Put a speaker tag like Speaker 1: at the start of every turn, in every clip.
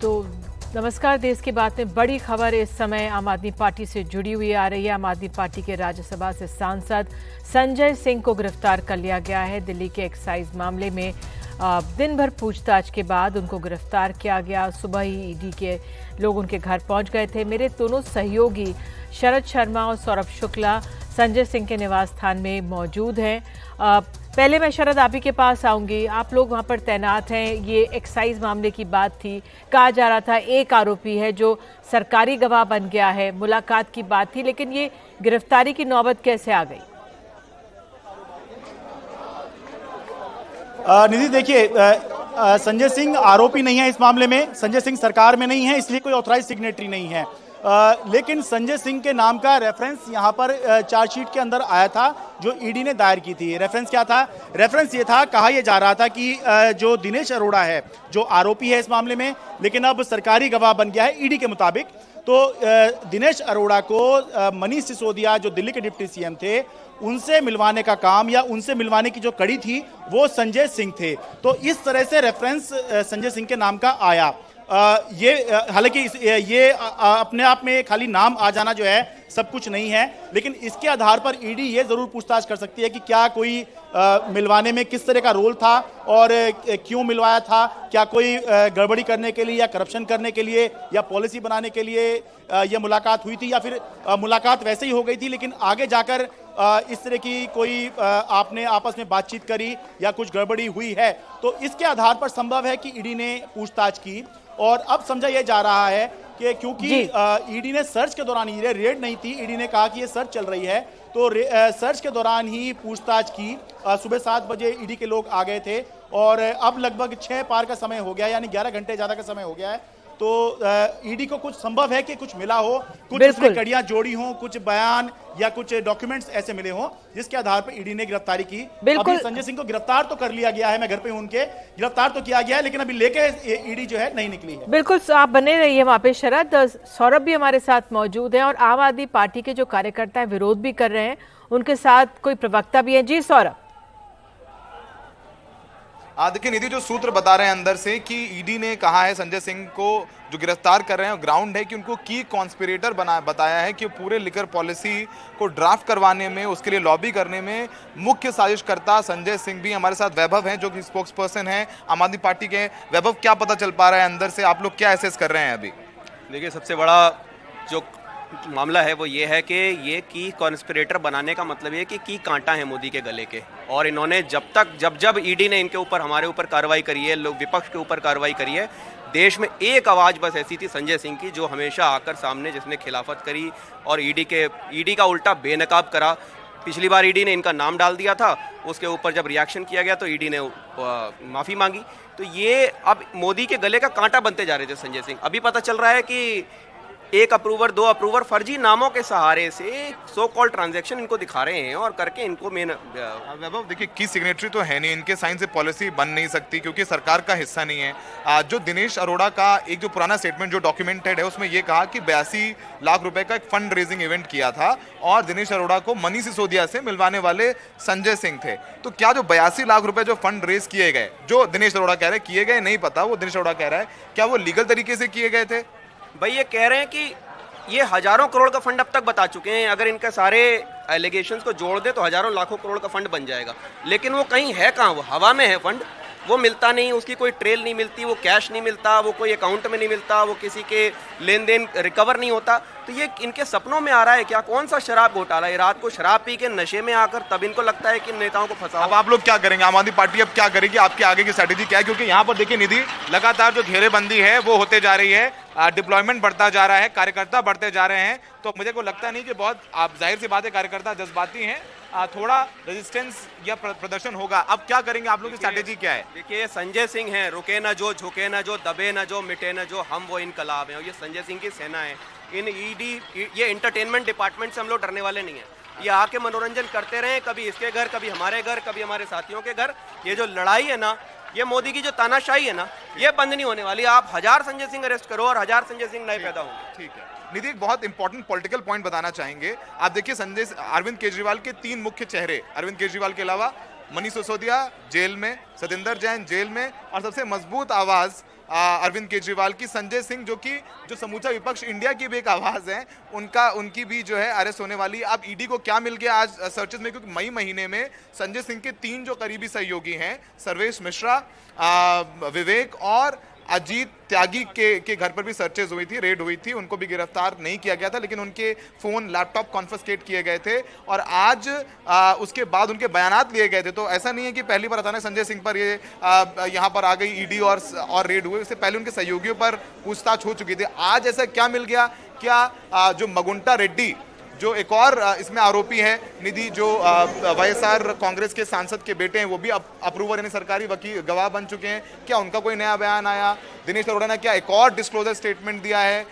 Speaker 1: तो नमस्कार। देश की बात में बड़ी खबर इस समय आम आदमी पार्टी से जुड़ी हुई आ रही है। आम आदमी पार्टी के राज्यसभा से सांसद संजय सिंह को गिरफ्तार कर लिया गया है। दिल्ली के एक्साइज मामले में दिन भर पूछताछ के बाद उनको गिरफ्तार किया गया। सुबह ही ईडी के लोग उनके घर पहुंच गए थे। मेरे दोनों सहयोगी शरद शर्मा और सौरभ शुक्ला संजय सिंह के निवास स्थान में मौजूद हैं। पहले मैं शरद आप ही के पास आऊंगी। आप लोग वहां पर तैनात हैं। ये एक्साइज मामले की बात थी। कहा जा रहा था एक आरोपी है जो सरकारी गवाह बन गया है। मुलाकात की बात थी, लेकिन ये गिरफ्तारी की नौबत कैसे आ गई?
Speaker 2: निधि, देखिए, संजय सिंह आरोपी नहीं है इस मामले में। संजय सिंह सरकार में नहीं है, इसलिए कोई ऑथराइज सिग्नेटरी नहीं है। लेकिन संजय सिंह के नाम का रेफरेंस यहां पर चार्जशीट के अंदर आया था जो ईडी ने दायर की थी। रेफरेंस क्या था? रेफरेंस ये था, कहा यह जा रहा था कि जो दिनेश अरोड़ा है जो आरोपी है इस मामले में, लेकिन अब सरकारी गवाह बन गया है ईडी के मुताबिक, तो दिनेश अरोड़ा को मनीष सिसोदिया जो दिल्ली के डिप्टी सीएम थे उनसे मिलवाने का काम या उनसे मिलवाने की जो कड़ी थी वो संजय सिंह थे। तो इस तरह से रेफरेंस संजय सिंह के नाम का आया। ये हालांकि ये अपने आप में खाली नाम आ जाना जो है सब कुछ नहीं है, लेकिन इसके आधार पर ईडी ये जरूर पूछताछ कर सकती है कि क्या कोई मिलवाने में किस तरह का रोल था और क्यों मिलवाया था। क्या कोई गड़बड़ी करने के लिए या करप्शन करने के लिए या पॉलिसी बनाने के लिए यह मुलाकात हुई थी, या फिर मुलाकात वैसे ही हो गई थी लेकिन आगे जाकर इस तरह की कोई आपने आपस में बातचीत करी या कुछ गड़बड़ी हुई है। तो इसके आधार पर संभव है कि ईडी ने पूछताछ की। और अब समझा यह जा रहा है कि क्योंकि ईडी ने सर्च के दौरान, ये रेड नहीं थी, ईडी ने कहा कि ये सर्च चल रही है, तो सर्च के दौरान ही पूछताछ की। सुबह 7 बजे ईडी के लोग आ गए थे और अब लगभग 6 पार का समय हो गया, यानी 11 घंटे ज्यादा का समय हो गया है। तो ईडी को कुछ संभव है कि कुछ मिला हो, कुछ उसमें कड़ियां जोड़ी हों, कुछ बयान या कुछ डॉक्यूमेंट्स ऐसे मिले हों जिसके आधार पर ईडी ने गिरफ्तारी की। अभी संजय सिंह को गिरफ्तार तो कर लिया गया है, मैं घर पे हूं उनके, गिरफ्तार तो किया गया है, लेकिन अभी लेके ईडी जो है नहीं निकली है।
Speaker 1: बिल्कुल, आप बने रहिए वहां पे। शरद, सौरभ भी हमारे साथ मौजूद है और आम आदमी पार्टी के जो कार्यकर्ता है विरोध भी कर रहे हैं, उनके साथ कोई प्रवक्ता भी है। जी सौरभ।
Speaker 3: देखिए निधि, जो सूत्र बता रहे हैं अंदर से कि ईडी ने कहा है संजय सिंह को जो गिरफ्तार कर रहे हैं ग्राउंड है कि उनको की कॉन्स्पिरेटर बताया है कि पूरे लिकर पॉलिसी को ड्राफ्ट करवाने में, उसके लिए लॉबी करने में मुख्य साजिशकर्ता संजय सिंह भी हमारे साथ वैभव हैं जो कि स्पोक्स पर्सन है आम आदमी पार्टी के। वैभव, क्या पता चल पा रहा है अंदर से? आप लोग क्या एसेस कर रहे हैं अभी?
Speaker 4: देखिए, सबसे बड़ा जो मामला है वो ये है कि ये की कॉन्स्पिरेटर बनाने का मतलब ये कि की कांटा है मोदी के गले के। और इन्होंने जब ईडी ने इनके ऊपर, हमारे ऊपर कार्रवाई करी है, लोग विपक्ष के ऊपर कार्रवाई करी है, देश में एक आवाज़ बस ऐसी थी संजय सिंह की, जो हमेशा आकर सामने, जिसने खिलाफत करी और ईडी का उल्टा बेनकाब करा। पिछली बार ईडी ने इनका नाम डाल दिया था, उसके ऊपर जब रिएक्शन किया गया तो ईडी ने माफ़ी मांगी। तो ये अब मोदी के गले का कांटा बनते जा रहे थे संजय सिंह। अभी पता चल रहा है कि एक अप्रूवर, 2 अप्रूवर फर्जी नामों के सहारे से सो कॉल ट्रांजैक्शन इनको दिखा रहे हैं और करके इनको
Speaker 3: वैभव, देखिए की सिग्नेटरी तो है नहीं, इनके साइन से पॉलिसी बन नहीं सकती क्योंकि सरकार का हिस्सा नहीं है। जो दिनेश अरोड़ा का एक जो पुराना स्टेटमेंट जो डॉक्यूमेंटेड है उसमें ये कहा कि 82 लाख रुपए का एक फंड रेजिंग इवेंट किया था और दिनेश अरोड़ा को मनीष सिसोदिया से मिलवाने वाले संजय सिंह थे। तो क्या जो 82 लाख रुपए जो फंड रेज किए गए, जो दिनेश अरोड़ा कह रहे हैं किए गए, नहीं पता, वो दिनेश अरोड़ा कह रहा है, क्या वो लीगल तरीके से किए गए थे?
Speaker 4: भाई ये कह रहे हैं कि ये हजारों करोड़ का फंड अब तक बता चुके हैं। अगर इनके सारे एलिगेशंस को जोड़ दे तो हजारों लाखों करोड़ का फंड बन जाएगा। लेकिन वो कहीं है कहाँ? वो हवा में है फंड, वो मिलता नहीं, उसकी कोई ट्रेल नहीं मिलती, वो कैश नहीं मिलता, वो कोई अकाउंट में नहीं मिलता, वो किसी के लेन देन रिकवर नहीं होता। तो ये इनके सपनों में आ रहा है क्या? कौन सा शराब घोटाला है? रात को शराब पी के नशे में आकर तब इनको लगता है कि नेताओं को फंसाओ।
Speaker 3: अब आप लोग क्या करेंगे? आम आदमी पार्टी अब क्या करेगी? आपके आगे की स्ट्रेटेजी क्या है? क्योंकि यहाँ पर देखिए निधि, लगातार जो घेरेबंदी है वो होते जा रही है, डिप्लॉयमेंट बढ़ता जा रहा है, कार्यकर्ता बढ़ते जा रहे हैं। तो मुझे को लगता नहीं कि बहुत, आप जाहिर सी बात है कार्यकर्ता जज्बाती हैं, थोड़ा रेजिस्टेंस या प्रदर्शन होगा। अब क्या करेंगे? आप लोग की स्ट्रैटेजी क्या है?
Speaker 4: देखिए, संजय सिंह हैं, रुके ना जो, झुके ना जो, दबे ना जो, मिटे ना जो, हम वो इनकलाब हैं। और ये संजय सिंह की सेना है। इन ईडी, ये एंटरटेनमेंट डिपार्टमेंट से हम लोग डरने वाले नहीं हैं। ये आके मनोरंजन करते रहे, कभी इसके घर, कभी हमारे घर, कभी हमारे साथियों के घर। ये जो लड़ाई है ना, ये मोदी की जो तानाशाही है ना, ये बंद नहीं होने वाली। आप 1000 संजय सिंह अरेस्ट करो और 1000 संजय सिंह नए पैदा होंगे।
Speaker 3: ठीक है निधि, एक बहुत इंपॉर्टेंट पॉलिटिकल पॉइंट बताना चाहेंगे। आप देखिए अरविंद केजरीवाल के 3 मुख्य चेहरे, अरविंद केजरीवाल के अलावा मनीष सिसोदिया जेल में, सतेंद्र जैन जेल में और सबसे मजबूत आवाज अरविंद केजरीवाल की। संजय सिंह जो समूचा विपक्ष इंडिया की भी एक आवाज है, उनकी भी जो है अरेस्ट होने वाली। अब ईडी को क्या मिल गया आज सर्चेज में, क्योंकि मई महीने में संजय सिंह के 3 जो करीबी सहयोगी हैं, सर्वेश मिश्रा, विवेक और अजीत त्यागी के घर पर भी सर्चेज हुई थी, रेड हुई थी। उनको भी गिरफ्तार नहीं किया गया था, लेकिन उनके फोन लैपटॉप कॉन्फिस्केट किए गए थे और आज उसके बाद उनके बयानात लिए गए थे। तो ऐसा नहीं है कि पहली बार अचानक संजय सिंह पर ये यहाँ पर आ गई ईडी और रेड हुए। इससे पहले उनके सहयोगियों पर पूछताछ हो चुकी थी। आज ऐसा क्या मिल गया? क्या जो मगुंटा रेड्डी जो एक और इसमें आरोपी है, निधि, जो वाईएसआर कांग्रेस के सांसद के बेटे हैं, वो भी अप्रूवर यानी सरकारी वकील गवाह बन चुके हैं। क्या उनका कोई नया बयान आया? दिनेश अरोड़ा ने क्या एक और डिस्क्लोजर स्टेटमेंट दिया है?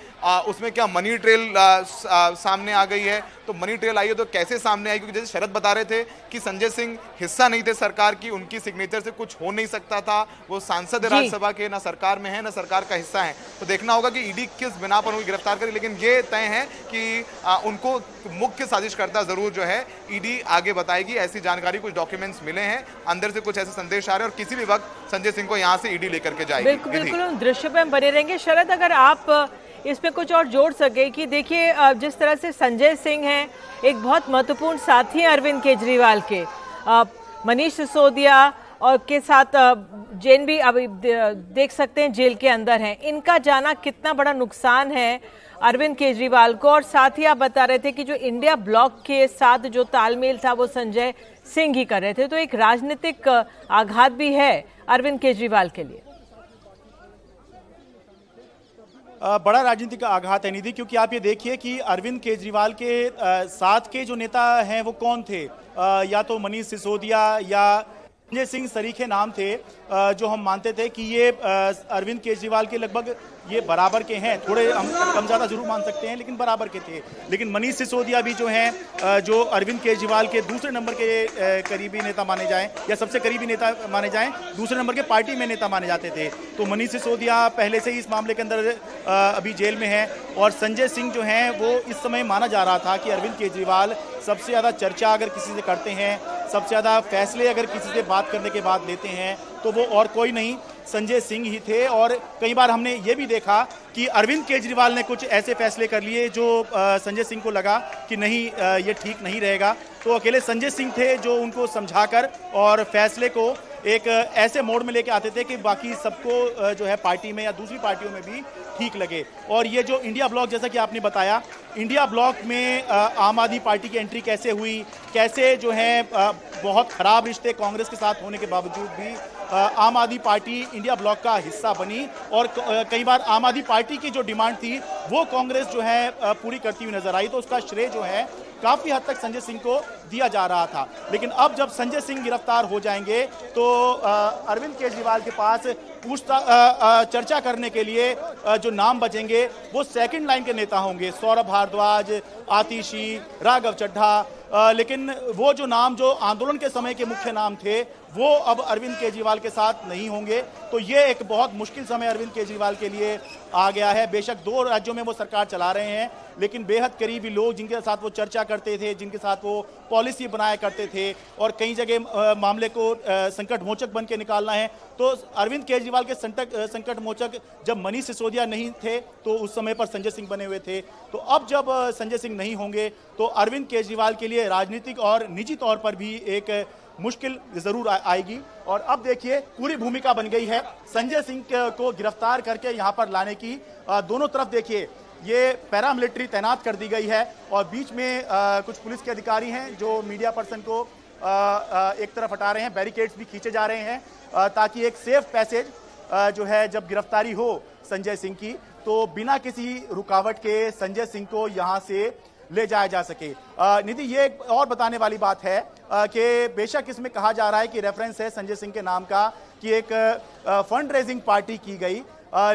Speaker 3: उसमें क्या मनी ट्रेल सामने आ गई है? तो मनी ट्रेल आई है तो कैसे सामने आई? क्योंकि जैसे शरद बता रहे थे कि संजय सिंह हिस्सा नहीं थे सरकार की, उनकी सिग्नेचर से कुछ हो नहीं सकता था, वो सांसद है राज्यसभा के, ना सरकार में है ना सरकार का हिस्सा है। तो देखना होगा कि ईडी किस बिना पर उनको गिरफ्तार करे, लेकिन ये तय है कि उनको मुख्य साजिशकर्ता जरूर जो है ईडी आगे बताएगी। ऐसी जानकारी, कुछ डॉक्यूमेंट्स मिले हैं, अंदर से कुछ ऐसे संदेश आ रहे हैं और किसी भी वक्त संजय सिंह को यहाँ से ईडी लेकर के जाएगी।
Speaker 1: बिल्कुल उन दृश्य पे हम बने रहेंगे। शरद, अगर आप इसमें कुछ और जोड़ सके कि देखिए जिस तरह से संजय सिंह हैं, एक बहुत महत्वपूर्ण साथी हैं अरविंद केजरीवाल के, मनीष सिसोदिया और के साथ जैन भी अभी देख सकते हैं जेल के अंदर हैं। इनका जाना कितना बड़ा नुकसान है अरविंद केजरीवाल को। और साथ ही आप बता रहे थे कि जो इंडिया ब्लॉक के साथ जो तालमेल था वो संजय सिंह ही कर रहे थे, तो एक राजनीतिक आघात भी है अरविंद केजरीवाल के लिए।
Speaker 2: बड़ा राजनीतिक आघात है निधि, क्योंकि आप ये देखिए कि अरविंद केजरीवाल के साथ के जो नेता हैं वो कौन थे? या तो मनीष सिसोदिया या संजय सिंह सरीखे नाम थे, जो हम मानते थे कि ये अरविंद केजरीवाल के लगभग ये बराबर के हैं, थोड़े हम कम ज़्यादा जरूर मान सकते हैं लेकिन बराबर के थे। लेकिन मनीष सिसोदिया भी जो हैं, जो अरविंद केजरीवाल के दूसरे नंबर के करीबी नेता माने जाएं या सबसे करीबी नेता माने जाएं, दूसरे नंबर के पार्टी में नेता माने जाते थे। तो मनीष सिसोदिया पहले से ही इस मामले के अंदर अभी जेल में है और संजय सिंह जो हैं वो इस समय माना जा रहा था कि अरविंद केजरीवाल सबसे ज़्यादा चर्चा अगर किसी से करते हैं, सबसे ज़्यादा फैसले अगर किसी से बात करने के बाद लेते हैं तो वो और कोई नहीं संजय सिंह ही थे। और कई बार हमने ये भी देखा कि अरविंद केजरीवाल ने कुछ ऐसे फैसले कर लिए जो संजय सिंह को लगा कि नहीं, ये ठीक नहीं रहेगा, तो अकेले संजय सिंह थे जो उनको समझाकर और फैसले को एक ऐसे मोड में लेके आते थे कि बाकी सबको जो है पार्टी में या दूसरी पार्टियों में भी ठीक लगे। और ये जो इंडिया ब्लॉक, जैसा कि आपने बताया, इंडिया ब्लॉक में आम आदमी पार्टी की एंट्री कैसे हुई, कैसे जो है बहुत खराब रिश्ते कांग्रेस के साथ होने के बावजूद भी आम आदमी पार्टी इंडिया ब्लॉक का हिस्सा बनी और कई बार आम आदमी पार्टी की जो डिमांड थी वो कांग्रेस जो है पूरी करती हुई नजर आई। तो उसका श्रेय जो है काफी हद तक संजय सिंह को दिया जा रहा था। लेकिन अब जब संजय सिंह गिरफ्तार हो जाएंगे तो अरविंद केजरीवाल के पास चर्चा करने के लिए जो नाम बचेंगे वो सेकंड लाइन के नेता होंगे, सौरभ भारद्वाज, आतिशी, राघव चड्ढा। लेकिन वो जो नाम जो आंदोलन के समय के मुख्य नाम थे वो अब अरविंद केजरीवाल के साथ नहीं होंगे। तो ये एक बहुत मुश्किल समय अरविंद केजरीवाल के लिए आ गया है। बेशक 2 राज्यों में वो सरकार चला रहे हैं, लेकिन बेहद करीबी लोग जिनके साथ वो चर्चा करते थे, जिनके साथ वो पॉलिसी बनाया करते थे और कई जगह मामले को संकट मोचक बन के निकालना है। तो अरविंद केजरीवाल के संकट मोचक जब मनीष सिसोदिया नहीं थे तो उस समय पर संजय सिंह बने हुए थे। तो अब जब संजय सिंह नहीं होंगे तो अरविंद केजरीवाल के लिए राजनीतिक और निजी तौर पर भी एक मुश्किल जरूर आएगी। और अब देखिए पूरी भूमिका बन गई है संजय सिंह को गिरफ्तार करके यहाँ पर लाने की। दोनों तरफ देखिए ये पैरामिलिट्री तैनात कर दी गई है और बीच में कुछ पुलिस के अधिकारी हैं जो मीडिया पर्सन को एक तरफ हटा रहे हैं, बैरिकेड्स भी खींचे जा रहे हैं ताकि एक सेफ पैसेज जो है जब गिरफ्तारी हो संजय सिंह की तो बिना किसी रुकावट के संजय सिंह को यहाँ से ले जाया जा सके। निधि, ये एक और बताने वाली बात है कि बेशक इसमें कहा जा रहा है कि रेफरेंस है संजय सिंह के नाम का कि एक फंड रेजिंग पार्टी की गई,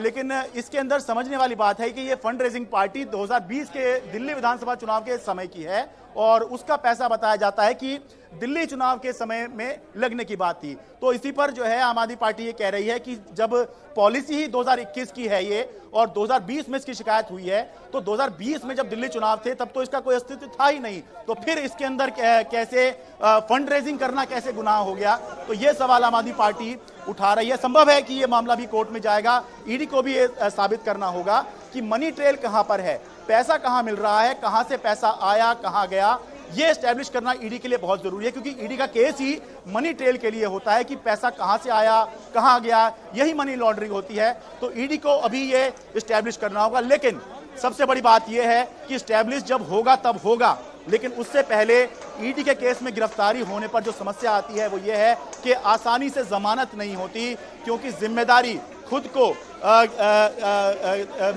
Speaker 2: लेकिन इसके अंदर समझने वाली बात है कि ये फंड रेजिंग पार्टी 2020 के दिल्ली विधानसभा चुनाव के समय की है और उसका पैसा बताया जाता है कि दिल्ली चुनाव के समय में लगने की बात थी। तो इसी पर जो है आम आदमी पार्टी ये कह रही है कि जब पॉलिसी ही 2021 की है ये और 2020 में इसकी शिकायत हुई है तो 2020 में जब दिल्ली चुनाव थे तब तो इसका कोई अस्तित्व था ही नहीं, तो फिर इसके अंदर कैसे फंड रेजिंग करना कैसे गुनाह हो गया। तो ये सवाल आम आदमी पार्टी उठा रही है। संभव है कि ये मामला भी कोर्ट में जाएगा। ईडी को भी ये साबित करना होगा कि मनी ट्रेल कहां पर है, पैसा कहां मिल रहा है, कहां से पैसा आया, कहां गया, ये एस्टैब्लिश करना ईडी के लिए बहुत जरूरी है, क्योंकि ईडी का केस ही मनी ट्रेल के लिए होता है कि पैसा कहां से आया, कहां गया, यही मनी लॉन्ड्रिंग होती है। तो ईडी को अभी ये एस्टैब्लिश करना होगा। लेकिन सबसे बड़ी बात यह है कि एस्टैब्लिश जब होगा तब होगा, लेकिन उससे पहले ईडी के केस में गिरफ्तारी होने पर जो समस्या आती है वो ये है कि आसानी से जमानत नहीं होती, क्योंकि जिम्मेदारी खुद को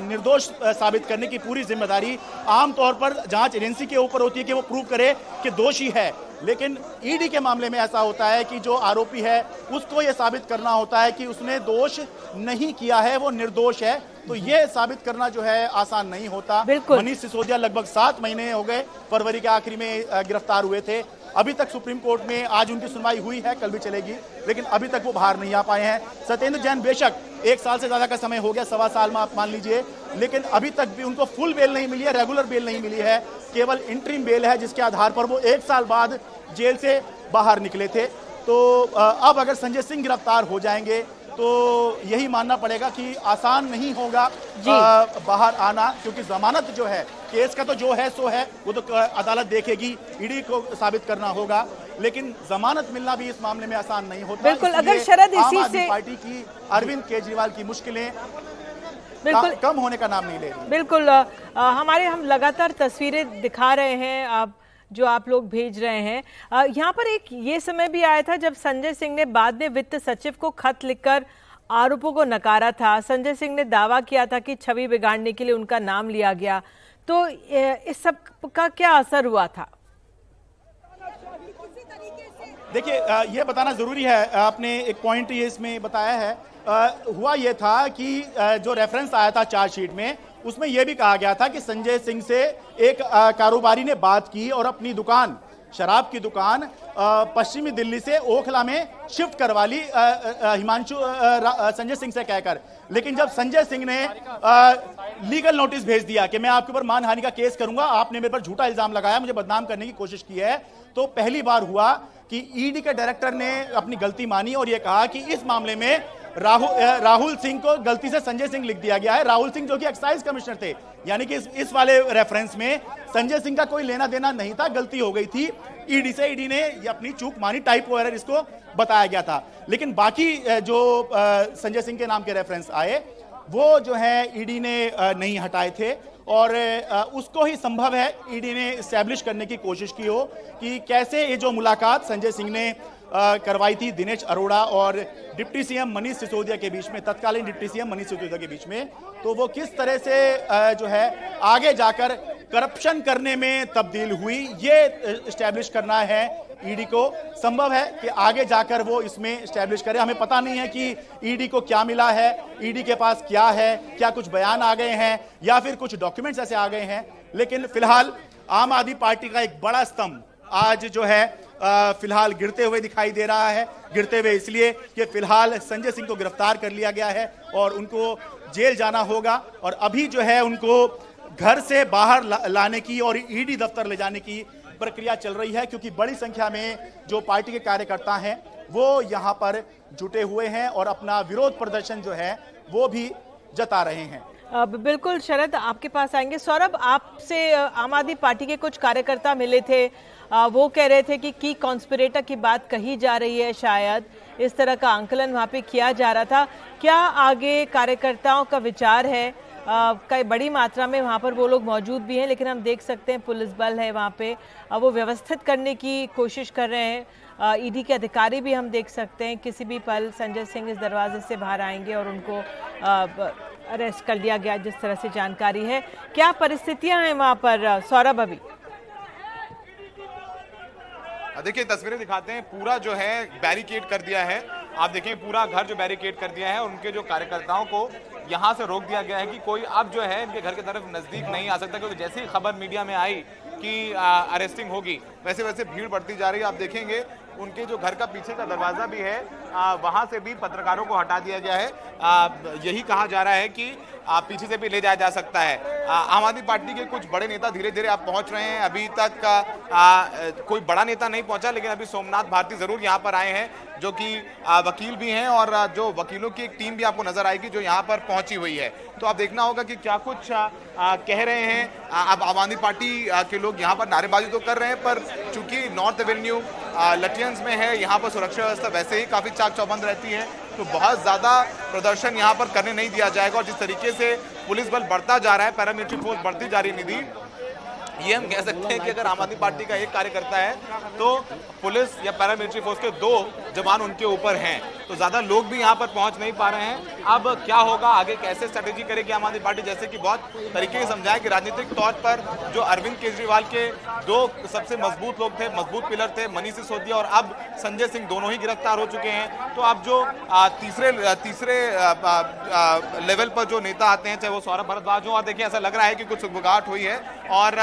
Speaker 2: निर्दोष साबित करने की पूरी जिम्मेदारी आमतौर पर जांच एजेंसी के ऊपर होती है कि वो प्रूव करे कि दोषी है। लेकिन ईडी के मामले में ऐसा होता है कि जो आरोपी है उसको ये साबित करना होता है कि उसने दोष नहीं किया है, वो निर्दोष है। तो ये साबित करना जो है आसान नहीं होता। मनीष सिसोदिया लगभग 7 महीने हो गए, फरवरी के आखिरी में गिरफ्तार हुए थे। अभी तक सुप्रीम कोर्ट में आज उनकी सुनवाई हुई है, कल भी चलेगी, लेकिन अभी तक वो बाहर नहीं आ पाए हैं। सत्येंद्र जैन बेशक 1 साल से ज्यादा का समय हो गया, 1.25 साल में आप मान लीजिए, लेकिन अभी तक भी उनको फुल बेल नहीं मिली है, रेगुलर बेल नहीं मिली है, केवल इंटरिम बेल है, जिसके आधार पर वो 1 साल बाद जेल से बाहर निकले थे। तो अब अगर संजय सिंह गिरफ्तार हो जाएंगे तो यही मानना पड़ेगा कि आसान नहीं होगा बाहर आना, क्योंकि जमानत जो है, केस का तो जो है सो है, वो तो अदालत देखेगी, ईडी को साबित करना होगा, लेकिन जमानत मिलना भी इस मामले में आसान नहीं होता।
Speaker 1: बिल्कुल, अगर शरद इसी से
Speaker 2: पार्टी की, अरविंद केजरीवाल की मुश्किलें बिल्कुल कम होने का नाम नहीं ले रही।
Speaker 1: बिल्कुल, हम लगातार तस्वीरें दिखा रहे हैं, आप जो आप लोग भेज रहे हैं। यहाँ पर एक ये समय भी आया था जब संजय सिंह ने बाद में वित्त सचिव को खत लिखकर आरोपों को नकारा था। संजय सिंह ने दावा किया था कि छवि बिगाड़ने के लिए उनका नाम लिया गया। तो इस सब का क्या असर हुआ था?
Speaker 2: देखिए, ये बताना जरूरी है, आपने एक पॉइंट ये इसमें बताया है। हुआ ये था कि जो रेफरेंस आया था चार्जशीट में, उसमें यह भी कहा गया था कि संजय सिंह से एक कारोबारी ने बात की और अपनी दुकान, शराब की दुकान पश्चिमी दिल्ली से ओखला में शिफ्ट करवा ली हिमांशु संजय सिंह से कहकर। लेकिन जब संजय सिंह ने लीगल नोटिस भेज दिया कि मैं आपके ऊपर मानहानि का केस करूंगा, आपने मेरे पर झूठा इल्जाम लगाया, मुझे बदनाम करने की कोशिश की है, तो पहली बार हुआ कि ईडी के डायरेक्टर ने अपनी गलती मानी और यह कहा कि इस मामले में राहुल सिंह को गलती से संजय सिंह लिख दिया गया है। राहुल सिंह जो कि एक्साइज कमिश्नर थे, यानी कि इस वाले रेफरेंस में संजय सिंह का कोई लेना देना नहीं था, गलती हो गई थी ईडी से। ईडी ने अपनी चूक मानी, टाइपो एरर इसको बताया गया था। लेकिन बाकी जो संजय सिंह के नाम के रेफरेंस आए वो जो है ईडी ने नहीं हटाए थे, और उसको ही संभव है ईडी ने एस्टैब्लिश करने की कोशिश की हो कि कैसे ये जो मुलाकात संजय सिंह ने करवाई थी दिनेश अरोड़ा और डिप्टी सीएम मनीष सिसोदिया के बीच में, तत्कालीन डिप्टी सीएम मनीष सिसोदिया के बीच में, तो वो किस तरह से जो है आगे जाकर करप्शन करने में तब्दील हुई, ये एस्टैब्लिश करना है ईडी को। संभव है कि आगे जाकर वो इसमें एस्टैब्लिश करे। हमें पता नहीं है कि ईडी को क्या मिला है, ईडी के पास क्या है, क्या कुछ बयान आ गए हैं या फिर कुछ डॉक्यूमेंट्स ऐसे आ गए हैं। लेकिन फिलहाल आम आदमी पार्टी का एक बड़ा स्तंभ आज जो है फिलहाल गिरते हुए दिखाई दे रहा है। गिरते हुए इसलिए कि फिलहाल संजय सिंह को गिरफ्तार कर लिया गया है और उनको जेल जाना होगा, और अभी जो है उनको घर से बाहर लाने की और ईडी दफ्तर ले जाने की प्रक्रिया चल रही है, क्योंकि बड़ी संख्या में जो पार्टी के कार्यकर्ता हैं वो यहाँ पर जुटे हुए हैं और अपना विरोध प्रदर्शन जो है वो भी जता रहे हैं।
Speaker 1: बिल्कुल शरद, आपके पास आएंगे। सौरभ, आपसे आम आदमी पार्टी के कुछ कार्यकर्ता मिले थे, वो कह रहे थे कि की कॉन्स्पिरेटर की बात कही जा रही है, शायद इस तरह का आंकलन वहाँ पे किया जा रहा था। क्या आगे कार्यकर्ताओं का विचार है? कई बड़ी मात्रा में वहाँ पर वो लोग मौजूद भी हैं, लेकिन हम देख सकते हैं पुलिस बल है वहाँ पे, वो व्यवस्थित करने की कोशिश कर रहे हैं। ईडी के अधिकारी भी हम देख सकते हैं किसी भी पल संजय सिंह इस दरवाजे से बाहर आएंगे और उनको अरेस्ट कर लिया गया, जिस तरह से जानकारी है। क्या परिस्थितियां हैं वहाँ पर सौरभ? अभी
Speaker 3: देखिए तस्वीरें दिखाते हैं, पूरा जो है बैरिकेड कर दिया है। आप देखें पूरा घर जो बैरिकेड कर दिया है, और उनके जो कार्यकर्ताओं को यहाँ से रोक दिया गया है कि कोई अब जो है इनके घर की तरफ नजदीक नहीं आ सकता, क्योंकि जैसी खबर मीडिया में आई कि अरेस्टिंग होगी वैसे वैसे भीड़ बढ़ती जा रही है। आप देखेंगे उनके जो घर का पीछे का दरवाजा भी है वहां से भी पत्रकारों को हटा दिया गया है। यही कहा जा रहा है कि पीछे से भी ले जाया जा सकता है। आम आदमी पार्टी के कुछ बड़े नेता धीरे धीरे आप पहुंच रहे हैं। अभी तक कोई बड़ा नेता नहीं पहुंचा, लेकिन अभी सोमनाथ भारती जरूर यहां पर आए हैं, जो कि वकील भी हैं, और जो वकीलों की एक टीम भी आपको नजर आएगी जो यहां पर पहुंची हुई है। तो आप देखना होगा कि क्या कुछ कह रहे हैं। अब आम आदमी पार्टी के लोग यहां पर नारेबाजी तो कर रहे हैं, पर चूंकि नॉर्थ एवेन्यू लटियंस में है, यहाँ पर सुरक्षा व्यवस्था वैसे ही काफ़ी चाक चौबंद रहती है, तो बहुत ज़्यादा प्रदर्शन यहाँ पर करने नहीं दिया जाएगा। और जिस तरीके से पुलिस बल बढ़ता जा रहा है, पैरामिलिट्री फोर्स बढ़ती जा रही है, निधि, ये हम कह सकते हैं कि अगर आम आदमी पार्टी का एक कार्यकर्ता है तो पुलिस या पैरामिलिट्री फोर्स के 2 जवान उनके ऊपर हैं, तो ज़्यादा लोग भी यहाँ पर पहुँच नहीं पा रहे हैं। अब क्या होगा आगे, कैसे स्ट्रेटेजी करेगी आम आदमी पार्टी, जैसे कि बहुत तरीके से समझाया कि राजनीतिक तौर पर जो अरविंद केजरीवाल के 2 सबसे मजबूत लोग थे, मजबूत पिलर थे, मनीष सिसोदिया और अब संजय सिंह, दोनों ही गिरफ्तार हो चुके हैं। तो अब जो तीसरे लेवल पर जो नेता आते हैं, चाहे वो सौरभ भारद्वाज हो, और देखिए ऐसा लग रहा है कि कुछ सुगबुगाहट हुई है और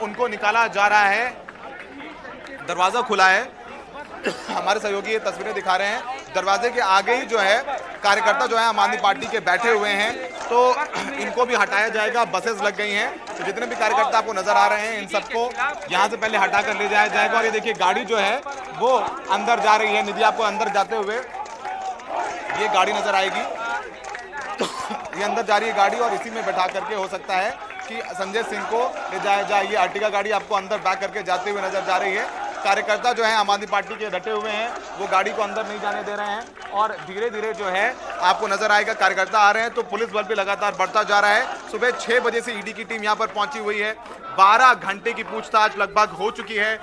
Speaker 3: उनको निकाला जा रहा है। दरवाजा खुला है, हमारे सहयोगी ये तस्वीरें दिखा रहे हैं। दरवाजे के आगे ही जो है कार्यकर्ता जो है आम आदमी पार्टी के बैठे हुए हैं, तो इनको भी हटाया जाएगा। बसेस लग गई हैं, तो जितने भी कार्यकर्ता आपको नजर आ रहे हैं इन सबको यहाँ से पहले हटा कर ले जाया जाएगा। और ये देखिए गाड़ी जो है वो अंदर जा रही है। निधि, आपको अंदर जाते हुए ये गाड़ी नजर आएगी, ये अंदर जा रही है गाड़ी, और इसी में बैठा करके हो सकता है कि संजय सिंह को ले जाया जाए। ये अर्टिगा गाड़ी आपको अंदर बैक करके जाते हुए नजर जा रही है। कार्यकर्ता जो है आम आदमी पार्टी के डटे हुए हैं, वो गाड़ी को अंदर नहीं जाने दे रहे हैं, और धीरे धीरे जो है आपको नजर आएगा कार्यकर्ता आ रहे हैं। तो पुलिस बल भी लगातार बढ़ता जा रहा है। सुबह 6 बजे से ईडी की टीम यहाँ पर पहुंची हुई है। 12 घंटे की पूछताछ लगभग हो चुकी है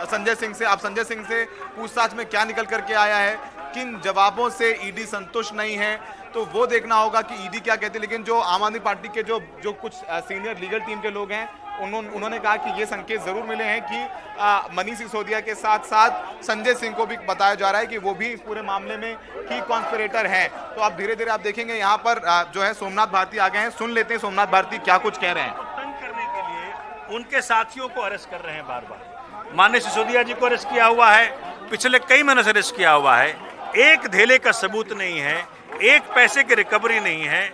Speaker 3: संजय सिंह से। अब संजय सिंह से पूछताछ में क्या निकल करके आया है, किन जवाबों से ईडी संतुष्ट नहीं है, तो वो देखना होगा कि ईडी क्या कहती है। लेकिन जो आम आदमी पार्टी के जो कुछ सीनियर लीगल टीम के लोग हैं, उन्होंने कहा कि ये संकेत जरूर मिले हैं कि मनीष सिसोदिया के साथ साथ संजय सिंह को भी बताया जा रहा है कि वो भी इस पूरे मामले में की कॉन्स्पिरेटर हैं। तो अब धीरे धीरे आप देखेंगे यहाँ पर जो है सोमनाथ भारती आ गए हैं। सुन लेते हैं सोमनाथ भारती क्या कुछ कह रहे हैं।
Speaker 5: तंग करने के लिए उनके साथियों को अरेस्ट कर रहे हैं बार बार। माननीय सिसोदिया जी को अरेस्ट किया हुआ है, पिछले कई महीनों से अरेस्ट किया हुआ है। एक धेले का सबूत नहीं है, एक पैसे की रिकवरी नहीं है,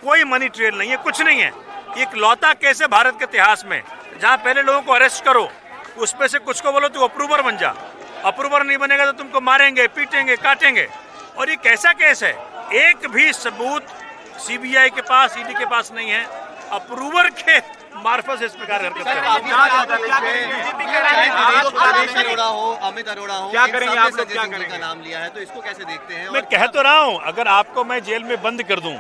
Speaker 5: कोई मनी ट्रेल नहीं है, कुछ नहीं है। एक लौता केस है भारत के इतिहास में जहां पहले लोगों को अरेस्ट करो, उसमें से कुछ को बोलो तू अप्रूवर बन जा, अप्रूवर नहीं बनेगा तो तुमको मारेंगे, पीटेंगे, काटेंगे। और ये कैसा केस है, एक भी सबूत सीबीआई के पास, ईडी के पास नहीं है। अप्रूवर के मार्फत से इस प्रकार हरकत
Speaker 6: अमित अरोड़ा हो,
Speaker 5: क्या करेंगे आप लोग, क्या
Speaker 6: का
Speaker 5: करेंगे?
Speaker 6: नाम लिया है, तो इसको कैसे देखते हैं?
Speaker 5: मैं कह तो रहा हूं, अगर आपको मैं जेल में बंद कर दूं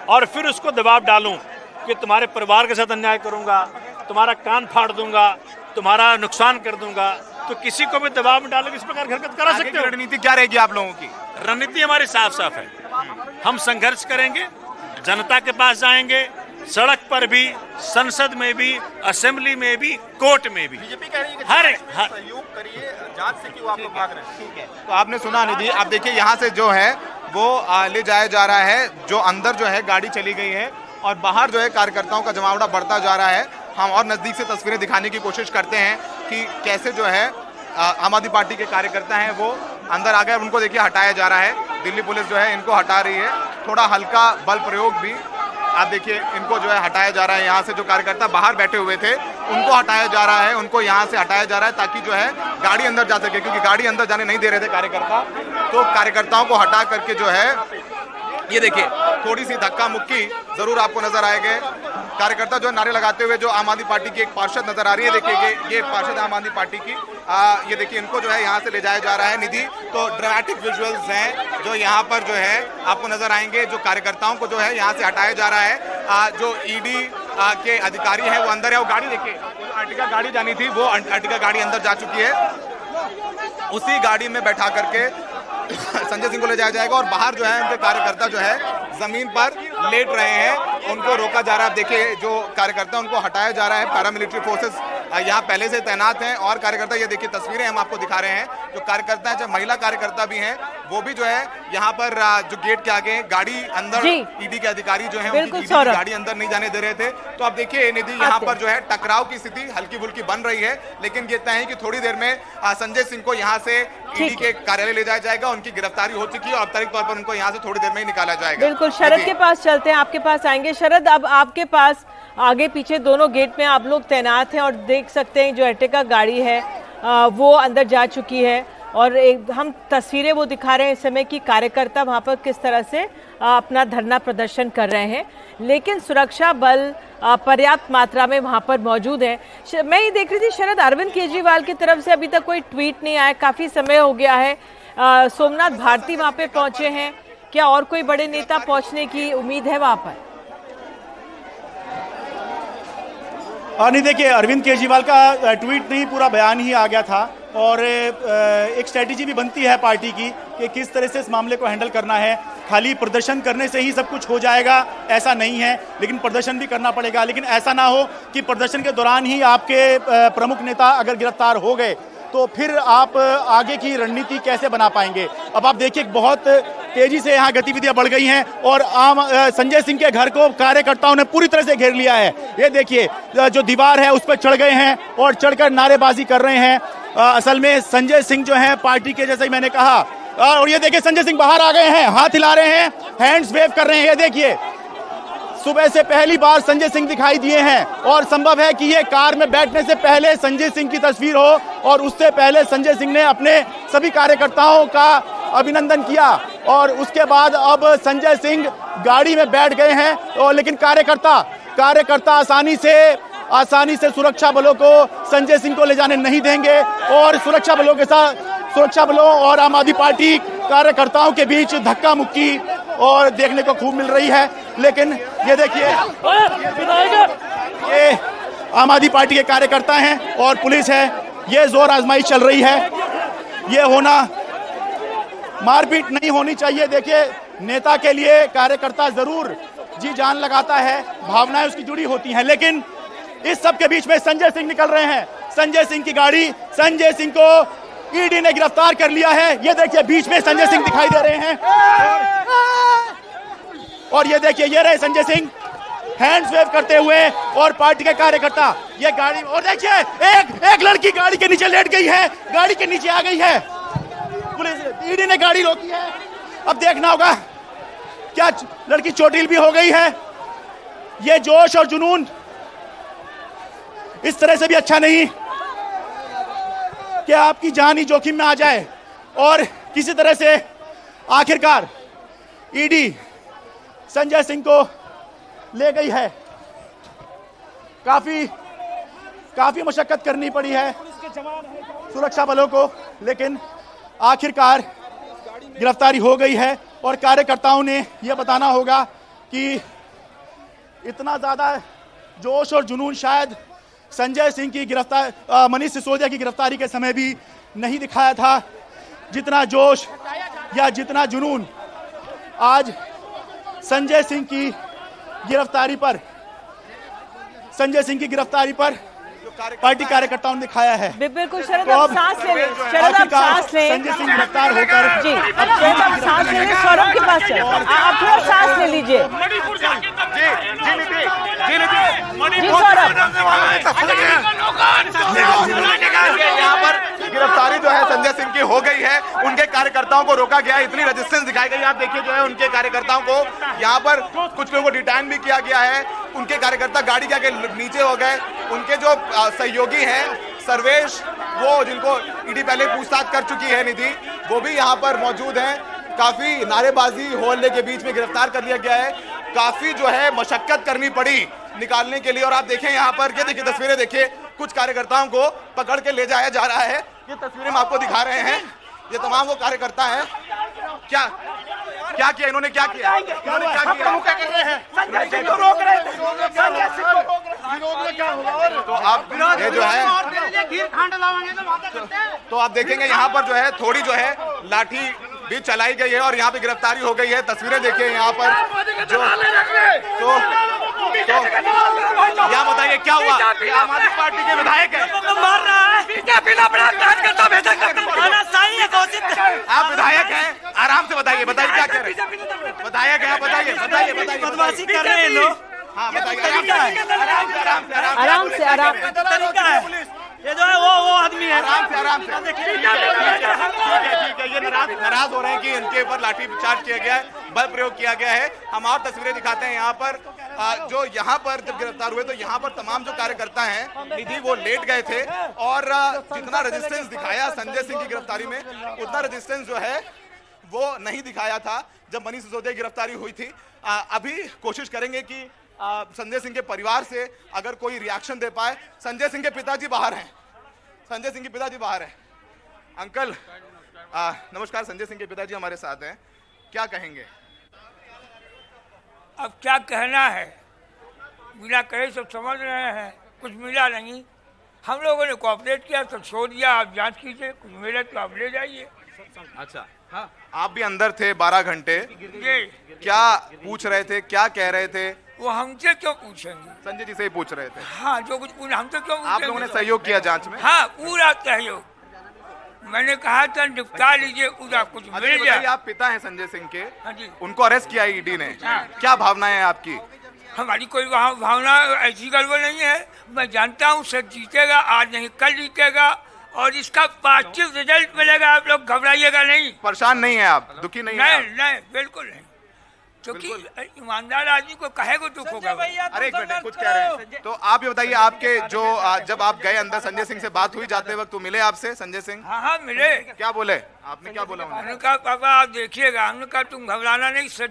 Speaker 5: और फिर उसको दबाव डालूं कि तुम्हारे परिवार के साथ अन्याय करूंगा, तुम्हारा कान फाड़ दूंगा, तुम्हारा नुकसान कर दूंगा, तो किसी को भी दबाव में डाल के इस प्रकार की हरकत करा सकते हो।
Speaker 3: रणनीति क्या रहेगी आप लोगों की?
Speaker 5: रणनीति हमारी साफ साफ है, हम संघर्ष करेंगे, जनता के पास जाएंगे, सड़क पर भी, संसद में भी, असेंबली में भी, कोर्ट में भी।
Speaker 3: बीजेपी कह रही है कि
Speaker 5: हर
Speaker 3: सहयोग करिए, जांच से क्यों आप लोग भाग रहे हैं? ठीक है, तो आपने सुना निधि, आप देखिए यहाँ से जो है वो ले जाया जा रहा है। जो अंदर जो है गाड़ी चली गई है और बाहर जो है कार्यकर्ताओं का जमावड़ा बढ़ता जा रहा है। हम और नजदीक से तस्वीरें दिखाने की कोशिश करते हैं कि कैसे जो है आम आदमी पार्टी के कार्यकर्ता हैं वो अंदर आ गए। उनको देखिए हटाया जा रहा है, दिल्ली पुलिस जो है इनको हटा रही है। थोड़ा हल्का बल प्रयोग भी आप देखिए, इनको जो है हटाया जा रहा है। यहाँ से जो कार्यकर्ता बाहर बैठे हुए थे उनको हटाया जा रहा है, उनको यहाँ से हटाया जा रहा है ताकि जो है गाड़ी अंदर जा सके, क्योंकि गाड़ी अंदर जाने नहीं दे रहे थे कार्यकर्ता। तो कार्यकर्ताओं को हटा करके जो है ये देखिए थोड़ी सी धक्का मुक्की जरूर आपको नजर आएंगे। कार्यकर्ता जो नारे लगाते हुए, जो आम आदमी पार्टी की एक पार्षद नजर आ रही है, देखिए ये पार्षद आम आदमी पार्टी की, ये देखिए इनको जो है यहाँ से ले जाया जा रहा है। निधि, तो ड्रामेटिक विजुअल्स हैं जो यहाँ पर जो है आपको नजर आएंगे। जो कार्यकर्ताओं को जो है यहाँ से हटाया जा रहा है। जो ईडी के अधिकारी हैं वो अंदर है। वो गाड़ी देखिए, अर्टिगा गाड़ी जानी थी, वो अर्टिगा गाड़ी अंदर जा चुकी है। उसी गाड़ी में बैठा करके संजय सिंह को ले जाया जाएगा और बाहर जो है उनके कार्यकर्ता जो है जमीन पर लेट रहे हैं, उनको रोका जा रहा है। देखिए जो कार्यकर्ता उनको हटाया जा रहा है, पैरामिलिट्री फोर्सेस यहाँ पहले से तैनात हैं और कार्यकर्ता, ये देखिए तस्वीरें हम आपको दिखा रहे हैं, जो कार्यकर्ता है, जो महिला कार्यकर्ता भी हैं, वो भी जो है यहाँ पर जो गेट के आगे गाड़ी अंदर, ईडी के अधिकारी जो है उनकी गाड़ी अंदर नहीं जाने दे रहे थे। तो अब देखिए निधि, यहाँ पर जो है टकराव की स्थिति हल्की फुल्की बन रही है, लेकिन ये तय है कि थोड़ी देर में संजय सिंह को यहाँ से ईडी के कार्यालय ले जाया जाएगा। उनकी गिरफ्तारी हो चुकी है और औपचारिक तौर पर उनको यहाँ से थोड़ी देर में ही निकाला जाएगा।
Speaker 1: बिल्कुल, शरद के पास चलते हैं, आपके पास आएंगे। शरद, अब आपके पास आगे पीछे दोनों गेट में आप लोग तैनात हैं और देख सकते हैं जो अर्टिगा गाड़ी है वो अंदर जा चुकी है और हम तस्वीरें वो दिखा रहे हैं इस समय कि कार्यकर्ता वहाँ पर किस तरह से अपना धरना प्रदर्शन कर रहे हैं, लेकिन सुरक्षा बल पर्याप्त मात्रा में वहाँ पर मौजूद है। मैं ये देख रही थी शरद, अरविंद केजरीवाल की तरफ से अभी तक कोई ट्वीट नहीं आया, काफ़ी समय हो गया है। सोमनाथ भारती वहाँ पे पहुँचे हैं, क्या और कोई बड़े नेता पहुँचने की उम्मीद है वहाँ पर?
Speaker 2: नहीं, देखिए अरविंद केजरीवाल का ट्वीट नहीं, पूरा बयान ही आ गया था और एक स्ट्रेटेजी भी बनती है पार्टी की कि किस तरह से इस मामले को हैंडल करना है। खाली प्रदर्शन करने से ही सब कुछ हो जाएगा ऐसा नहीं है, लेकिन प्रदर्शन भी करना पड़ेगा। लेकिन ऐसा ना हो कि प्रदर्शन के दौरान ही आपके प्रमुख नेता अगर गिरफ्तार हो गए तो फिर आप आगे की रणनीति कैसे बना पाएंगे। अब आप देखिए बहुत तेजी से यहाँ गतिविधियां बढ़ गई हैं और संजय सिंह के घर को कार्यकर्ताओं ने पूरी तरह से घेर लिया है। ये देखिए जो दीवार है उस पर चढ़ गए हैं और चढ़कर नारेबाजी कर रहे हैं। असल में संजय सिंह जो है पार्टी के, जैसे ही मैंने कहा, और ये देखिए संजय सिंह बाहर आ गए हैं, हाथ हिला रहे हैं, हैंड्स वेव कर रहे हैं। ये देखिए सुबह से पहली बार संजय सिंह दिखाई दिए हैं और संभव है कि ये कार में बैठने से पहले संजय सिंह की तस्वीर हो और उससे पहले संजय सिंह ने अपने सभी कार्यकर्ताओं का अभिनंदन किया और उसके बाद अब संजय सिंह गाड़ी में बैठ गए हैं। और लेकिन कार्यकर्ता आसानी से सुरक्षा बलों को संजय सिंह को ले जाने नहीं देंगे और सुरक्षा बलों और आम आदमी पार्टी कार्यकर्ताओं के बीच धक्का मुक्की और देखने को खूब मिल रही है। लेकिन ये देखिए, ये आम आदमी पार्टी के कार्यकर्ता हैं और पुलिस है, ये जोर आजमाइश चल रही है। ये होना, मारपीट नहीं होनी चाहिए। देखिए नेता के लिए कार्यकर्ता जरूर जी जान लगाता है, भावनाएं उसकी जुड़ी होती हैं, लेकिन इस सब के बीच में संजय सिंह निकल रहे हैं। संजय सिंह की गाड़ी, संजय सिंह को ईडी ने गिरफ्तार कर लिया है। ये देखिए बीच में संजय सिंह दिखाई दे रहे हैं और ये देखिए ये रहे संजय सिंह हैंड्स वेव करते हुए और पार्टी के कार्यकर्ता ये गाड़ी, और देखिए एक लड़की गाड़ी के नीचे लेट गई है, गाड़ी के नीचे आ गई है। पुलिस, ईडी ने गाड़ी रोकी है। अब देखना होगा क्या लड़की चोटिल भी हो गई है। ये जोश और जुनून इस तरह से भी अच्छा नहीं कि आपकी जान ही जोखिम में आ जाए और किसी तरह से आखिरकार ईडी संजय सिंह को ले गई है। काफी मशक्कत करनी पड़ी है सुरक्षा बलों को, लेकिन आखिरकार गिरफ्तारी हो गई है और कार्यकर्ताओं ने यह बताना होगा कि इतना ज्यादा जोश और जुनून शायद संजय सिंह की मनीष सिसोदिया की गिरफ्तारी के समय भी नहीं दिखाया था। जितना जोश या जितना जुनून आज संजय सिंह की गिरफ्तारी पर पार्टी कार्यकर्ताओं ने दिखाया है।
Speaker 1: बिल्कुल शरद, अब सांस ले लें। शरद, अब सांस लें।
Speaker 2: संजय सिंह गिरफ्तार होकर
Speaker 1: जी, अब सांस ले लें। सौरभ के पास चलें, आप थोड़ा सांस ले लीजिए। जी सौरभ,
Speaker 3: यहाँ पर गिरफ्तारी जो है संजय सिंह की हो गई है। उनके कार्यकर्ताओं को रोका गया, इतनी रेजिस्टेंस दिखाई गई। आप देखिए जो है उनके कार्यकर्ताओं को यहाँ पर कुछ लोगों को डिटेन भी किया गया है। उनके कार्यकर्ता गाड़ी के आगे नीचे हो गए। उनके जो सहयोगी हैं सर्वेश, वो जिनको ईडी पहले पूछताछ कर चुकी है निधि, वो भी यहाँ पर मौजूद हैं। काफी नारेबाजी होने के बीच में गिरफ्तार कर लिया गया है। काफी जो है मशक्कत करनी पड़ी निकालने के लिए। और आप देखें यहाँ पर, ये देखिए तस्वीरें देखिए, कुछ कार्यकर्ताओं को पकड़ के ले जाया जा रहा है। ये तस्वीरें हम आपको दिखा रहे हैं। ये तमाम वो कार्यकर्ता हैं। क्या किया इन्होंने, क्या किया तो आप ये जो है तो आप देखेंगे यहाँ पर जो है थोड़ी जो है लाठी भी चलाई गई है और यहाँ पे गिरफ्तारी हो गई है। तस्वीरें देखिए यहाँ पर जो तो क्या बताइए क्या हुआ। ये आम आदमी पार्टी के विधायक है,
Speaker 7: मार रहा है, बीजेपी ने अपना कार्यकर्ता भेजा सही है घोषित।
Speaker 3: आप विधायक हैं, आराम से बताइए क्या कह रहे हैं, विधायक है, बताइए
Speaker 7: बदमाशी कर रहे हैं लोग।
Speaker 3: हाँ बताइए, आराम से
Speaker 7: तरीका है ये जो है वो आदमी है।
Speaker 3: आराम से ठीक है, ये नाराज हो रहे हैं कि इनके ऊपर लाठी चार्ज किया गया है, बल प्रयोग किया गया है। हम और तस्वीरें दिखाते हैं यहाँ पर। जो यहाँ पर जब गिरफ्तार हुए तो यहाँ पर तमाम जो कार्यकर्ता हैं निधि वो लेट गए थे और जितना रेजिस्टेंस दिखाया संजय सिंह की गिरफ्तारी में उतना रेजिस्टेंस जो है वो नहीं दिखाया था जब मनीष सिसोदिया की गिरफ्तारी हुई थी। अभी कोशिश करेंगे कि संजय सिंह के परिवार से अगर कोई रिएक्शन दे पाए। संजय सिंह के पिताजी बाहर हैं, अंकल नमस्कार। संजय सिंह के पिताजी हमारे साथ हैं, क्या कहेंगे?
Speaker 8: अब क्या कहना है, मिला कहे सब समझ रहे हैं, कुछ मिला नहीं। हम लोगों ने कोऑपरेट किया तो छोड़ दिया, आप जांच कीजिए, कुछ मिले तो आप ले जाइए।
Speaker 3: अच्छा, हाँ आप भी अंदर थे 12 घंटे, क्या पूछ रहे थे, क्या कह रहे थे?
Speaker 8: वो हमसे क्यों पूछेंगे?
Speaker 3: संजय जी से ही पूछ रहे थे।
Speaker 8: हाँ, जो कुछ पूछा हमसे क्यों पूछेंगे?
Speaker 3: आप लोगों ने सहयोग किया जांच में?
Speaker 8: हाँ, पूरा सहयोग। मैंने कहा था निपटा लीजिए, पूरा कुछ मिल जाए।
Speaker 3: आप पिता हैं संजय सिंह के,
Speaker 8: हाँ जी,
Speaker 3: उनको अरेस्ट किया ईडी ने, क्या भावनाएं हैं आपकी?
Speaker 8: हमारी कोई भावना ऐसी गड़बड़ नहीं है। मैं जानता हूँ सच जीतेगा, आज नहीं कल जीतेगा और इसका पॉजिटिव रिजल्ट मिलेगा। आप लोग घबराइएगा नहीं।
Speaker 3: परेशान नहीं है आप, दुखी नहीं है?
Speaker 8: नहीं, बिल्कुल नहीं, क्योंकि ईमानदार आदमी को कहे को दुख होगा।
Speaker 3: अरे एक मिनट, कुछ कह रहे हैं तो आप ये बताइए, आपके जो जब आप गए अंदर संजय सिंह से बात हुई जाते वक्त, तो मिले आपसे संजय सिंह?
Speaker 8: हाँ मिले।
Speaker 3: क्या बोले आपने, क्या बोला?
Speaker 8: हमने कहा पापा आप देखिएगा, हमने कहा तुम घबराना नहीं, सच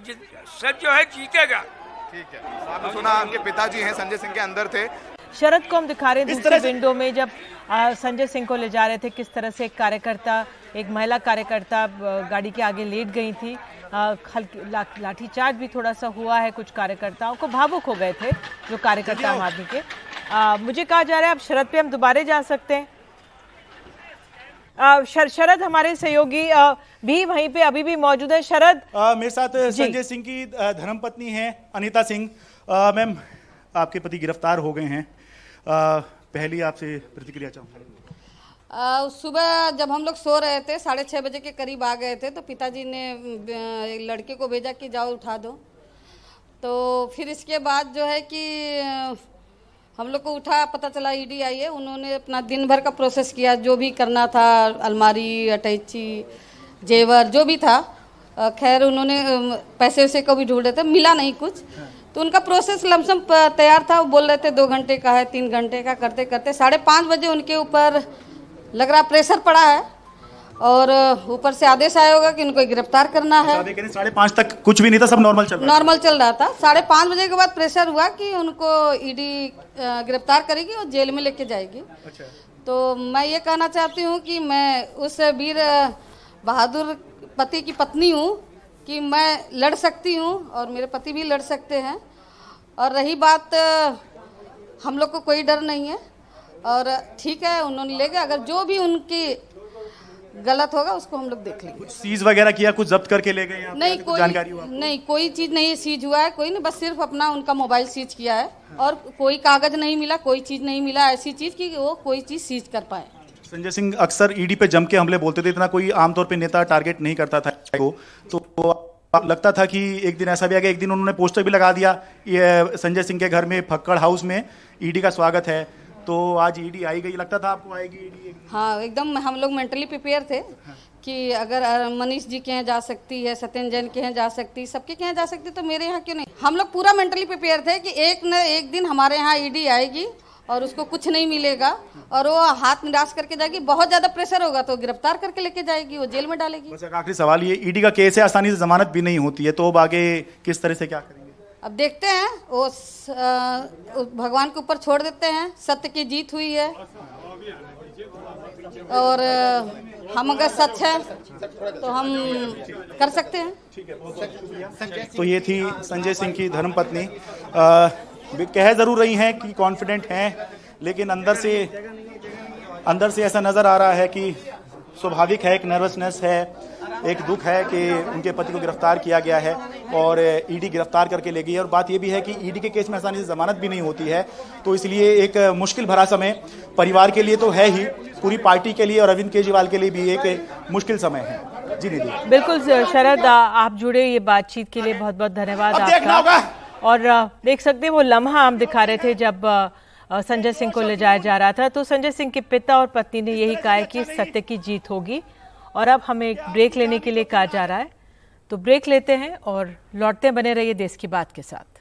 Speaker 8: जो है जीतेगा।
Speaker 3: ठीक है, आपने सुना उनके पिताजी हैं संजय सिंह के अंदर थे।
Speaker 1: शरद को हम दिखा रहे हैं दूसरे विंडो में जब संजय सिंह को ले जा रहे थे, किस तरह से एक महिला कार्यकर्ता गाड़ी के आगे लेट गई थी। हल्की लाठीचार्ज भी थोड़ा सा हुआ है, कुछ कार्यकर्ताओं को भावुक हो गए थे जो कार्यकर्ता आम आदमी के। मुझे कहा जा रहा है अब शरद पे हम दोबारा जा सकते हैं। शरद हमारे सहयोगी भी वहीं पे अभी भी मौजूद है। शरद,
Speaker 2: मेरे साथ संजय सिंह की धर्मपत्नी है अनीता सिंह। मैम, आपके पति गिरफ्तार हो गए हैं, पहली आपसे प्रतिक्रिया चाहूँगा।
Speaker 9: सुबह जब हम लोग सो रहे थे 6:30 बजे के करीब आ गए थे, तो पिताजी ने लड़के को भेजा कि जाओ उठा दो। तो फिर इसके बाद जो है कि हम लोग को उठा, पता चला ईडी आई है। उन्होंने अपना दिन भर का प्रोसेस किया, जो भी करना था, अलमारी, अटैची, जेवर जो भी था। खैर उन्होंने पैसे वैसे को भी ढूंढे थे, मिला नहीं कुछ, तो उनका प्रोसेस लमसम तैयार था। वो बोल रहे थे 2 घंटे का है, 3 घंटे का, करते करते 5:30 बजे उनके ऊपर लग रहा प्रेशर पड़ा है और ऊपर से आदेश आया होगा कि उनको गिरफ्तार करना है।
Speaker 2: 5:30 तक कुछ भी नहीं था, सब नॉर्मल चल रहा था। 5:30 बजे के बाद प्रेशर हुआ कि उनको ईडी गिरफ्तार करेगी और जेल में लेके जाएगी। अच्छा। तो मैं ये कहना चाहती हूँ कि मैं उस वीर बहादुर पति की पत्नी हूँ कि मैं लड़ सकती हूँ और मेरे पति भी लड़ सकते हैं। और रही बात, हम लोग को कोई डर नहीं है और ठीक है, उन्होंने ले गए। अगर जो भी उनकी गलत होगा उसको हम लोग देख लेंगे। कुछ सीज वगैरह किया, कुछ जब्त करके ले गए?
Speaker 9: नहीं, कोई जानकारी हुआ? नहीं, कोई चीज नहीं सीज हुआ है, कोई नहीं, बस सिर्फ अपना उनका मोबाइल सीज किया है और कोई कागज नहीं मिला, कोई चीज नहीं मिला ऐसी चीज कि वो कोई चीज सीज कर पाए।
Speaker 2: संजय सिंह अक्सर ईडी पे जम के हमले बोलते थे, इतना कोई आमतौर पे नेता टारगेट नहीं करता था को, तो लगता था कि एक दिन ऐसा भी आ गया। एक दिन उन्होंने पोस्टर भी लगा दिया, ये संजय सिंह के घर में फक्कड़ हाउस में ईडी का स्वागत है। तो आज ईडी आई गई, लगता था आपको आएगी ईडी?
Speaker 9: हाँ, एकदम हम लोग मेंटली प्रिपेयर थे कि अगर मनीष जी के यहाँ जा सकती है, सत्येंद्र जैन के यहाँ जा सकती, सबके यहाँ जा सकती, तो मेरे यहाँ क्यों नहीं? हम लोग पूरा मेंटली प्रिपेयर थे कि एक न एक दिन हमारे यहाँ ईडी आएगी और उसको कुछ नहीं मिलेगा और वो हाथ निराश करके जाएगी। बहुत ज्यादा प्रेशर होगा तो गिरफ्तार करके लेके जाएगी, वो जेल में डालेगी।
Speaker 2: बस एक आखिरी सवाल, ये ईडी का केस है, आसानी से जमानत भी नहीं होती है, तो अब आगे किस तरह से क्या करेंगे?
Speaker 9: अब देखते हैं, वो भगवान के ऊपर छोड़ देते हैं। सत्य की जीत हुई है और हम अगर सच है तो हम कर सकते हैं।
Speaker 2: तो ये थी संजय सिंह की धर्मपत्नी। कह जरूर रही हैं कि कॉन्फिडेंट हैं, लेकिन अंदर से ऐसा नजर आ रहा है कि स्वाभाविक है, एक नर्वसनेस है, एक दुख है कि उनके पति को गिरफ्तार किया गया है। और ईडी गिरफ्तार करके ले गई है। और बात यह भी है कि ईडी के केस में आसानी से जमानत भी नहीं होती है, तो इसलिए एक मुश्किल भरा समय परिवार के लिए तो है ही, पूरी पार्टी के लिए और अरविंद केजरीवाल के लिए भी एक मुश्किल समय है। जी निधि।
Speaker 1: बिल्कुल शरद, आप जुड़े ये बातचीत के लिए बहुत बहुत धन्यवाद आपका। और देख सकते हैं वो लम्हा हम दिखा रहे थे जब संजय सिंह को ले जाया जा रहा था, तो संजय सिंह के पिता और पत्नी ने यही कहा है कि सत्य की जीत होगी। और अब हमें एक ब्रेक लेने के लिए कहा जा रहा है, तो ब्रेक लेते हैं और लौटते बने रहिए देश की बात के साथ।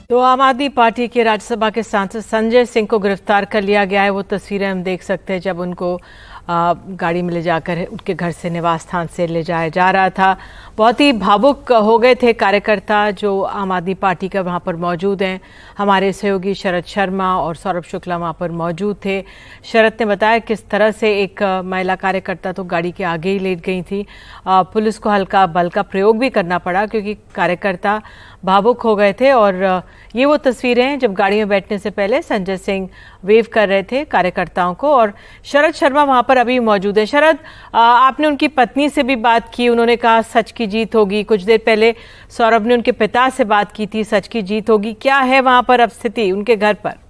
Speaker 1: तो आम आदमी पार्टी के राज्यसभा के सांसद संजय सिंह को गिरफ्तार कर लिया गया है। वो तस्वीरें हम देख सकते हैं जब उनको गाड़ी में ले जाकर उनके घर से, निवास स्थान से ले जाया जा रहा था। बहुत ही भावुक हो गए थे कार्यकर्ता जो आम आदमी पार्टी का वहाँ पर मौजूद हैं। हमारे सहयोगी शरद शर्मा और सौरभ शुक्ला वहाँ पर मौजूद थे। शरद ने बताया किस तरह से एक महिला कार्यकर्ता तो गाड़ी के आगे ही लेट गई थी। पुलिस को हल्का बल का प्रयोग भी करना पड़ा क्योंकि कार्यकर्ता भावुक हो गए थे। और ये वो तस्वीरें हैं जब गाड़ी में बैठने से पहले संजय सिंह वेव कर रहे थे कार्यकर्ताओं को। और शरद शर्मा वहां पर अभी मौजूद है। शरद, आपने उनकी पत्नी से भी बात की, उन्होंने कहा सच की जीत होगी। कुछ देर पहले सौरभ ने उनके पिता से बात की थी, सच की जीत होगी। क्या है वहां पर अब स्थिति उनके घर पर?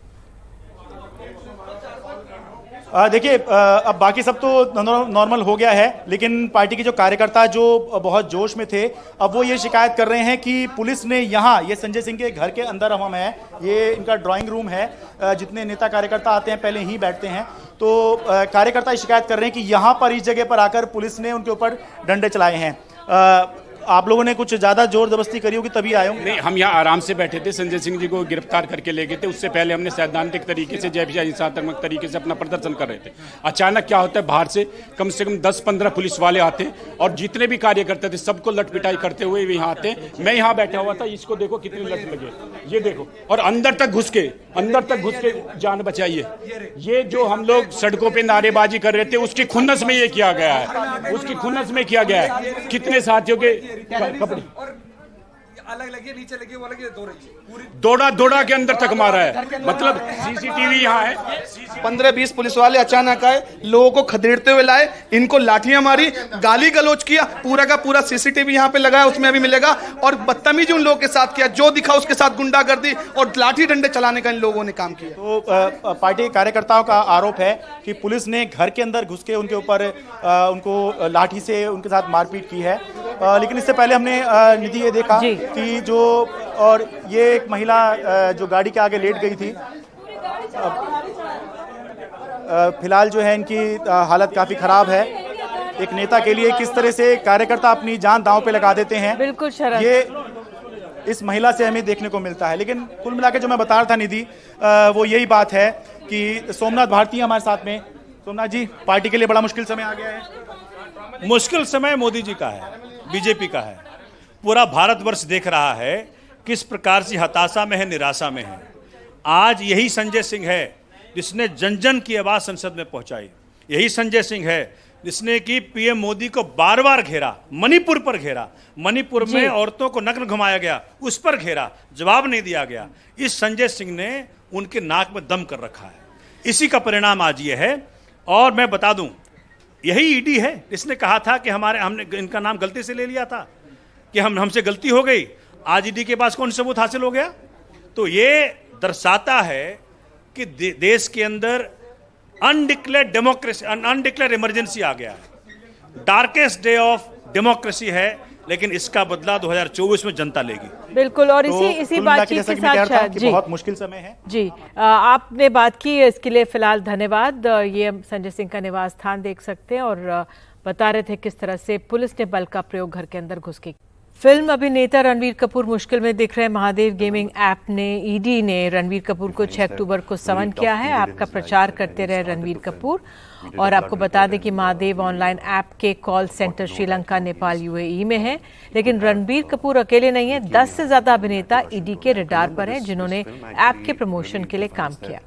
Speaker 2: देखिए, अब बाकी सब तो नॉर्मल हो गया है, लेकिन पार्टी के जो कार्यकर्ता जो बहुत जोश में थे, अब वो ये शिकायत कर रहे हैं कि पुलिस ने यहाँ, ये संजय सिंह के घर के अंदर हम हैं, ये इनका ड्राइंग रूम है, जितने नेता कार्यकर्ता आते हैं पहले ही बैठते हैं, तो कार्यकर्ता शिकायत कर रहे हैं कि यहाँ पर इस जगह पर आकर पुलिस ने उनके ऊपर डंडे चलाए हैं। आप लोगों ने कुछ ज्यादा जोर जबरदस्ती करी होगी तभी आए होंगे?
Speaker 10: नहीं, हम यहाँ आराम से बैठे थे। संजय सिंह जी को गिरफ्तार करके ले गए थे, उससे पहले हमने सैद्धांतिक तरीके से, जय हिंसात्मक तरीके से अपना प्रदर्शन कर रहे थे। अचानक क्या होता है, बाहर से कम 10-15 पुलिस वाले आते और जितने भी कार्यकर्ता थे सबको लटपिटाई करते हुए यहाँ आते। मैं यहाँ बैठा हुआ था, इसको देखो कितनी लट लगे, ये देखो, और अंदर तक घुस के जान बचाइए। ये जो हम लोग सड़कों पे नारेबाजी कर रहे थे उसकी खुन्नस में ये किया गया है, उसकी खुन्नस में किया गया है। कितने साथियों के कपड़े
Speaker 6: अलग लगे, नीचे लगे, वो लगे,
Speaker 10: दौड़ा के अंदर तक मारा है। मतलब सीसीटीवी यहाँ है,
Speaker 6: 15-20 पुलिस वाले अचानक आए, लोगों को खदेड़ते हुए लाए, इनको लाठियां मारी, गाली गलौज किया, पूरा का पूरा सीसीटीवी यहाँ पे लगा है, उसमें अभी मिलेगा। और बदतमीजी उन लोगों के साथ किया, जो दिखा उसके साथ गुंडागर्दी और लाठी डंडे चलाने का इन लोगों ने काम किया।
Speaker 2: तो पार्टी कार्यकर्ताओं का आरोप है कि पुलिस ने घर के अंदर घुस के उनके ऊपर उनको लाठी से उनके साथ मारपीट की है। लेकिन इससे पहले हमने निधि ये देखा कि जो, और ये एक महिला जो गाड़ी के आगे लेट गई थी, फिलहाल जो है इनकी हालत काफी खराब है। एक नेता के लिए किस तरह से कार्यकर्ता अपनी जान दांव पे लगा देते हैं,
Speaker 1: बिल्कुल शरद,
Speaker 2: ये इस महिला से हमें देखने को मिलता है। लेकिन कुल मिलाकर जो मैं बता रहा था निधि, वो यही बात है कि सोमनाथ भारती हमारे साथ में। सोमनाथ जी, पार्टी के लिए बड़ा मुश्किल समय आ गया है।
Speaker 11: मुश्किल समय मोदी जी का है, बीजेपी का है। पूरा भारतवर्ष देख रहा है किस प्रकार से हताशा में है, निराशा में है। आज यही संजय सिंह है जिसने जन जन की आवाज संसद में पहुंचाई। यही संजय सिंह है जिसने कि पीएम मोदी को बार बार घेरा, मणिपुर पर घेरा, मणिपुर में औरतों को नग्न घुमाया गया, उस पर घेरा, जवाब नहीं दिया गया। इस संजय सिंह ने उनके नाक में दम कर रखा है। इसी का परिणाम आज ये है। और मैं बता दूं, यही ईडी है जिसने कहा था कि हमने इनका नाम गलती से ले लिया था, कि हमसे गलती हो गई। आज ईडी के पास कौन सबूत हासिल हो गया? तो ये दर्शाता है कि देश के अंदर अनडिक्लेयर्ड डेमोक्रेसी, अनडिक्लेयर्ड इमरजेंसी आ गया है। डार्केस्ट डे ऑफ डेमोक्रेसी है, लेकिन इसका बदला 2024 में जनता लेगी।
Speaker 1: बिल्कुल। और इसी बातचीत के साथ
Speaker 2: जी, बहुत मुश्किल समय है
Speaker 1: जी। आपने बात की, इसके लिए फिलहाल धन्यवाद। ये संजय सिंह का निवास स्थान देख सकते हैं और बता रहे थे किस तरह से पुलिस ने बल का प्रयोग घर के अंदर घुस के। फिल्म अभिनेता रणवीर कपूर मुश्किल में दिख रहे। महादेव गेमिंग ऐप ने, ईडी ने रणवीर कपूर को 6 अक्टूबर को समन किया है। ऐप का प्रचार करते रहे रणवीर कपूर। और आपको बता दें कि महादेव ऑनलाइन ऐप के call centre Sri Lanka, Nepal, UAE में है। लेकिन रणबीर कपूर अकेले नहीं है, 10 से ज्यादा अभिनेता ईडी के रडार पर हैं जिन्होंने ऐप के प्रमोशन के लिए काम किया।